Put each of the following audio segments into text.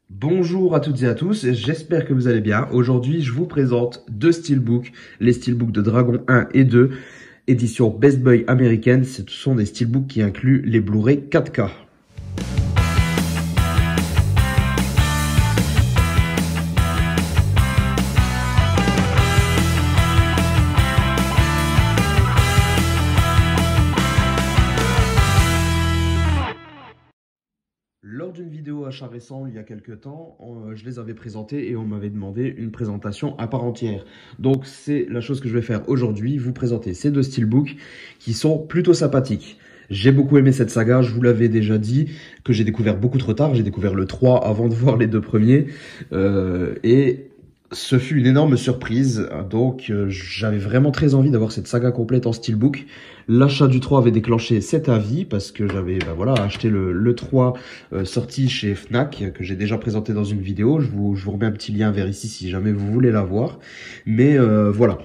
Bonjour à toutes et à tous, j'espère que vous allez bien. Aujourd'hui, je vous présente deux steelbooks, les steelbooks de Dragon 1 et 2, édition Best Boy américaine. Ce sont des steelbooks qui incluent les Blu-ray 4K. Lors d'une vidéo achat récent, il y a quelques temps, je les avais présentés et on m'avait demandé une présentation à part entière. Donc c'est la chose que je vais faire aujourd'hui, vous présenter ces deux steelbooks qui sont plutôt sympathiques. J'ai beaucoup aimé cette saga, je vous l'avais déjà dit, que j'ai découvert beaucoup trop tard. J'ai découvert le 3 avant de voir les deux premiers. Et ce fut une énorme surprise, donc j'avais vraiment très envie d'avoir cette saga complète en steelbook. L'achat du 3 avait déclenché cet avis parce que j'avais acheté le 3 sorti chez Fnac, que j'ai déjà présenté dans une vidéo. Je vous remets un petit lien vers ici si jamais vous voulez la voir. Mais voilà,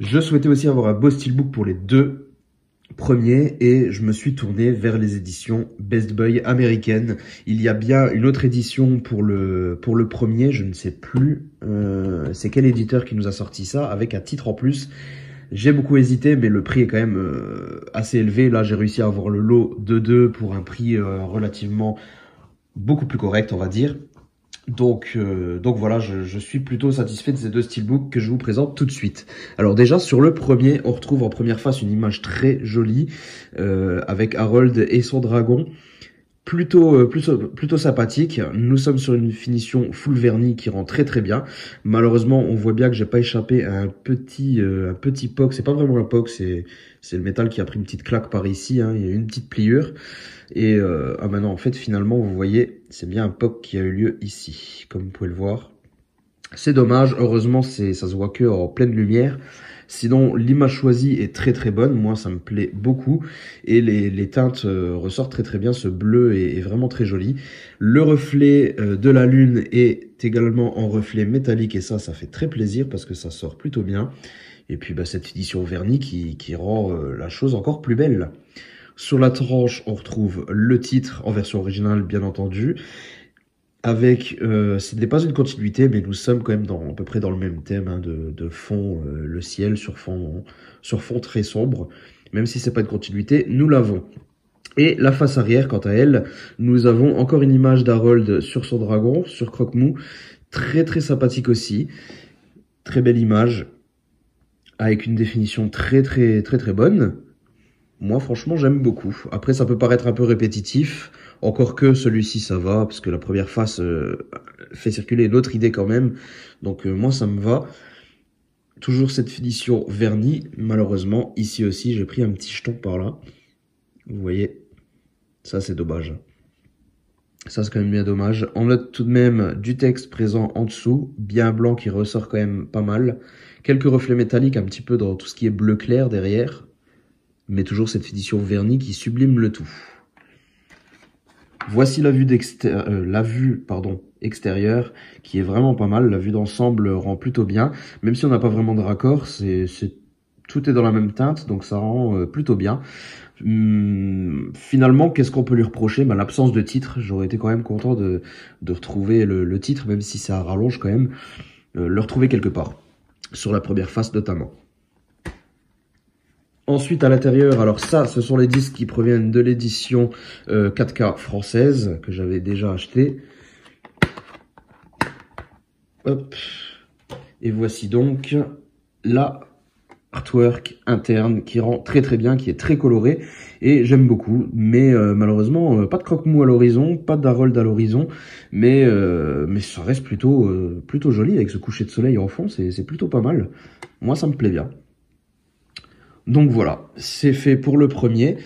je souhaitais aussi avoir un beau steelbook pour les deux premier et je me suis tourné vers les éditions Best Boy américaines. Il y a bien une autre édition pour le premier, je ne sais plus c'est quel éditeur qui nous a sorti ça, avec un titre en plus. J'ai beaucoup hésité, mais le prix est quand même assez élevé. Là, j'ai réussi à avoir le lot de 2 pour un prix relativement beaucoup plus correct, on va dire. Donc voilà, je suis plutôt satisfait de ces deux steelbooks que je vous présente tout de suite. Alors déjà, sur le premier, on retrouve en première face une image très jolie avec Harold et son dragon. Plutôt sympathique. Nous sommes sur une finition full vernis qui rend très bien. Malheureusement, on voit bien que j'ai pas échappé à un petit poc. C'est pas vraiment un poc, c'est le métal qui a pris une petite claque par ici, hein. Il y a une petite pliure. Et maintenant, en fait, finalement, vous voyez, c'est bien un poc qui a eu lieu ici, comme vous pouvez le voir. C'est dommage. Heureusement, ça se voit que en pleine lumière. Sinon, l'image choisie est très bonne. Moi, ça me plaît beaucoup. Et les teintes ressortent très bien. Ce bleu est vraiment très joli. Le reflet de la lune est également en reflet métallique. Et ça fait très plaisir parce que ça sort plutôt bien. Et puis, cette édition vernis qui rend la chose encore plus belle. Sur la tranche, on retrouve le titre en version originale, bien entendu. Avec, ce n'est pas une continuité, mais nous sommes quand même à peu près dans le même thème, hein, de fond, le ciel sur fond très sombre. Même si c'est pas une continuité, nous l'avons. Et la face arrière, quant à elle, nous avons encore une image d'Harold sur son dragon, sur Croque-Mou. Très sympathique aussi. Très belle image. Avec une définition très bonne. Moi, franchement, j'aime beaucoup. Après, ça peut paraître un peu répétitif. Encore que celui-ci, ça va, parce que la première face fait circuler une autre idée quand même. Donc, moi, ça me va. Toujours cette finition vernis. Malheureusement, ici aussi, j'ai pris un petit jeton par là. Vous voyez, ça, c'est dommage. Ça, c'est quand même bien dommage. On note tout de même du texte présent en dessous. Bien blanc qui ressort quand même pas mal. Quelques reflets métalliques un petit peu dans tout ce qui est bleu clair derrière. Mais toujours cette finition vernis qui sublime le tout. Voici la vue extérieure qui est vraiment pas mal. La vue d'ensemble rend plutôt bien. Même si on n'a pas vraiment de raccord, tout est dans la même teinte, donc ça rend plutôt bien. Finalement, qu'est-ce qu'on peut lui reprocher? L'absence de titre. J'aurais été quand même content de retrouver le titre, même si ça rallonge quand même. Le retrouver quelque part. Sur la première face notamment. Ensuite, à l'intérieur, alors ça, ce sont les disques qui proviennent de l'édition 4K française, que j'avais déjà acheté. Hop. Et voici donc la artwork interne qui rend très bien, qui est très coloré. Et j'aime beaucoup, mais malheureusement, pas de croque-mou à l'horizon, pas d'Harold à l'horizon. Mais ça reste plutôt joli avec ce coucher de soleil en fond, c'est plutôt pas mal. Moi, ça me plaît bien. Donc voilà, c'est fait pour le premier.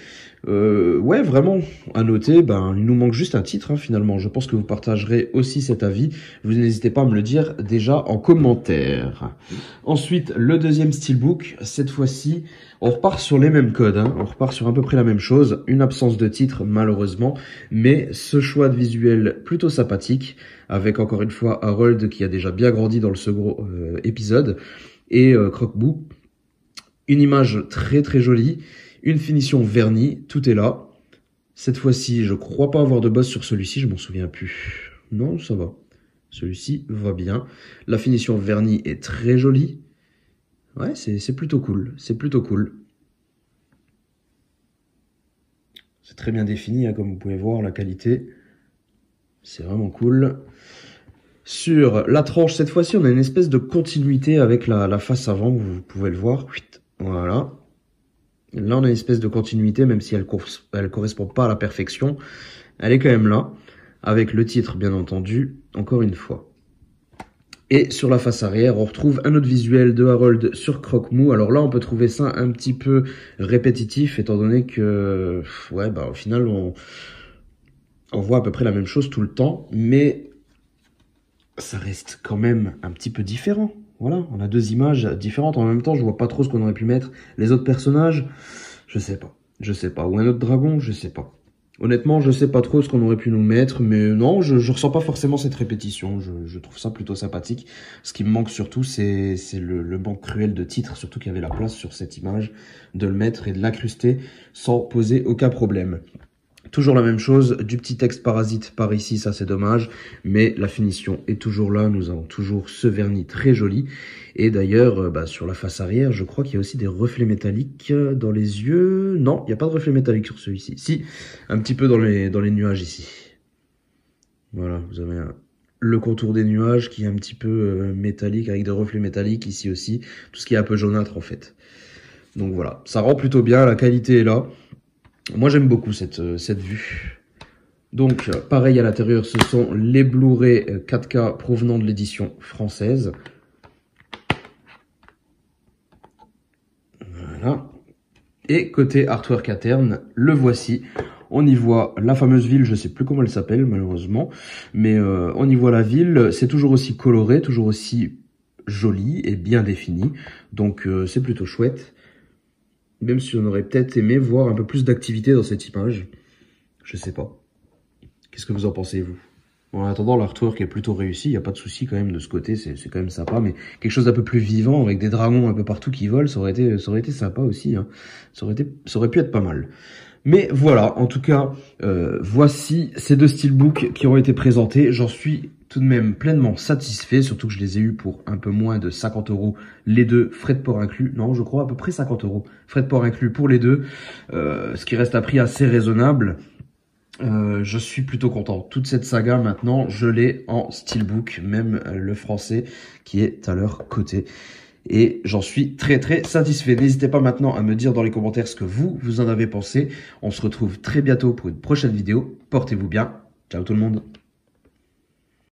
Ouais, vraiment, à noter, il nous manque juste un titre, hein, finalement. Je pense que vous partagerez aussi cet avis. Vous n'hésitez pas à me le dire déjà en commentaire. Ensuite, le deuxième steelbook. Cette fois-ci, on repart sur les mêmes codes, hein. On repart sur à peu près la même chose. Une absence de titre, malheureusement. Mais ce choix de visuel plutôt sympathique. Avec, encore une fois, Harold qui a déjà bien grandi dans le second épisode. Et Croque-Mou. Une image très jolie, une finition vernie, tout est là. Cette fois-ci, je crois pas avoir de boss sur celui-ci, je m'en souviens plus. Non, ça va. Celui-ci va bien. La finition vernis est très jolie. Ouais, c'est plutôt cool. C'est plutôt cool. C'est très bien défini, hein, comme vous pouvez voir, la qualité. C'est vraiment cool. Sur la tranche, cette fois-ci, on a une espèce de continuité avec la face avant, vous pouvez le voir. Voilà. Là, on a une espèce de continuité, même si elle correspond pas à la perfection. Elle est quand même là, avec le titre, bien entendu, encore une fois. Et sur la face arrière, on retrouve un autre visuel de Harold sur croque-mou. Alors là, on peut trouver ça un petit peu répétitif, étant donné que, ouais, bah, au final, on voit à peu près la même chose tout le temps, mais ça reste quand même un petit peu différent. Voilà, on a deux images différentes. En même temps, je vois pas trop ce qu'on aurait pu mettre. Les autres personnages, je sais pas. Je sais pas. Ou un autre dragon, je sais pas. Honnêtement, je sais pas trop ce qu'on aurait pu nous mettre, mais non, je ressens pas forcément cette répétition. Je trouve ça plutôt sympathique. Ce qui me manque surtout, c'est le manque cruel de titres, surtout qu'il y avait la place sur cette image de le mettre et de l'incruster sans poser aucun problème. Toujours la même chose, du petit texte parasite par ici, ça c'est dommage, mais la finition est toujours là, nous avons toujours ce vernis très joli. Et d'ailleurs, sur la face arrière, je crois qu'il y a aussi des reflets métalliques dans les yeux. Non, il n'y a pas de reflets métalliques sur celui-ci. Si, un petit peu dans les nuages ici. Voilà, vous avez le contour des nuages qui est un petit peu métallique, avec des reflets métalliques ici aussi. Tout ce qui est un peu jaunâtre en fait. Donc voilà, ça rend plutôt bien, la qualité est là. Moi, j'aime beaucoup cette vue. Donc, pareil à l'intérieur, ce sont les Blu-ray 4K provenant de l'édition française. Voilà. Et côté artwork interne, le voici. On y voit la fameuse ville, je sais plus comment elle s'appelle malheureusement, mais on y voit la ville. C'est toujours aussi coloré, toujours aussi joli et bien défini. Donc, c'est plutôt chouette. Même si on aurait peut-être aimé voir un peu plus d'activité dans cette image. Je sais pas. Qu'est-ce que vous en pensez, vous? Bon, en attendant, l'artwork est plutôt réussi. Il n'y a pas de souci quand même de ce côté. C'est quand même sympa. Mais quelque chose d'un peu plus vivant, avec des dragons un peu partout qui volent, ça aurait été sympa aussi. Hein. Ça aurait pu être pas mal. Mais voilà, en tout cas, voici ces deux steelbooks qui ont été présentés. J'en suis tout de même pleinement satisfait, surtout que je les ai eus pour un peu moins de 50 € les deux, frais de port inclus. Non, je crois à peu près 50 €, frais de port inclus pour les deux, ce qui reste un prix assez raisonnable. Je suis plutôt content. Toute cette saga, maintenant, je l'ai en steelbook, même le français qui est à leur côté. Et j'en suis très très satisfait. N'hésitez pas maintenant à me dire dans les commentaires ce que vous en avez pensé. On se retrouve très bientôt pour une prochaine vidéo. Portez-vous bien. Ciao tout le monde.